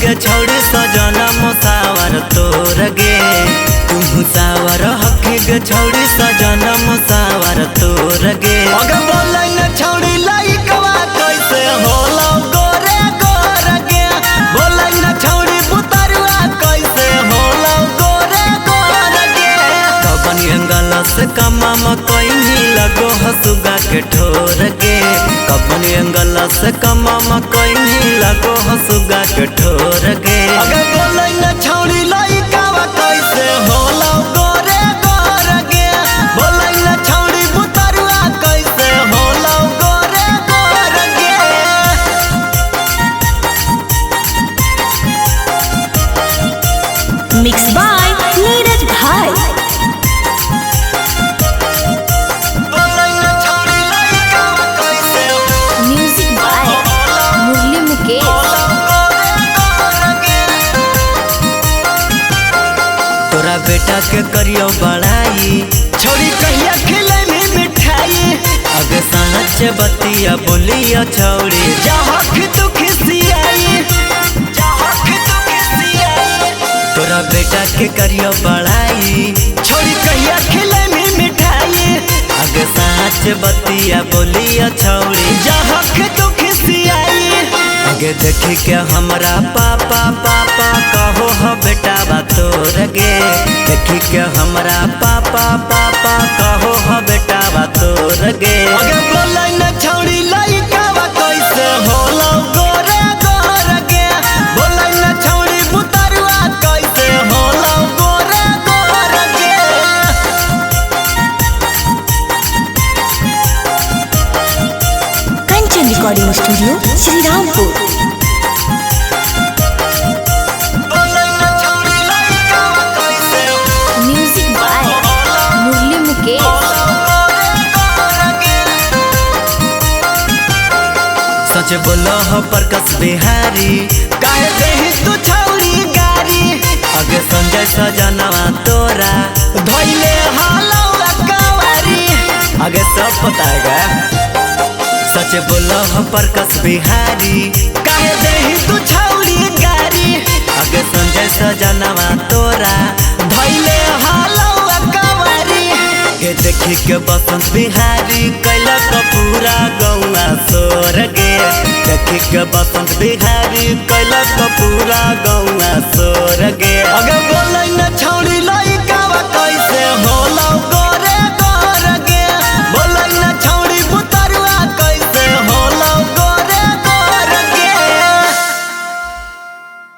के छौड़ी सजन मुसावर तोर गे। तुम सावर हकी के छौड़ी सजन मुसावर तोर गे। अगर बोले न छौड़ी लइकवा कैसे होला गोरे गोर गे। बोले न छौड़ी पुतरुआ कैसे होला गोरे गोर गे। कबन एंगल से कमा मकई लगो हसुगा के ठोर गे। कबन एंगल से कमा मकई लगो हसुगा के ठोर गे। अगर बोले न छौड़ी लइकवा कैसे होला गोरे गोर गे। बोले न छौड़ी पुतरुआ कैसे होला गोरे गोर गे। मिक्स बाय नीरज भाई। बोले न छौड़ी लइकवा कैसे म्यूजिक बाय मुरली मुकेश। तोरा बेटा के करियो बड़ाई छोड़ी कहिया खिले में मिठाई। अगे सांच बतिया बोलिया छौड़ी जहक तू खिसियाई। तोरा बेटा के करियो बड़ाई छोड़ी कहिया खिले में मिठाई। अगे सांच बतिया बोलिया छौड़ी जहक तू खिसियाई। आगे देखी के हमरा पापा पापा कहो हो बेटा बा तोर गे। देखी के हमरा पापा पापा कहो हो बेटा बा तोर गे। आगे बोले न छौड़ी लइकवा कैसे होला गोरे गोर गे। बोले न छौड़ी पुतरुआ कैसे होला गोरे गोर गे। Kanchan recording studio Shrirampur. बोले न छौड़ी लइकवा कैसे म्यूजिक बाय मुरली मुकेश। सच बोलो हो प्रकाश बिहारी काहे देही तू छौड़ी गारी। अगे संजय सजनवा तोरा धोइले हालो कवारी। आगे सब पता है सच बोलो हो प्रकाश बिहारी काहे देही तू छौड़ी गारी। अगे संजय सजनवा तोरा धोइले हालो कवारी। के देखी के बसंत बिहारी कैलक पूरा गौआ सोर गे। देखी के बसंत बिहारी कैलक पूरा गौआ सोर गे। अगर बोल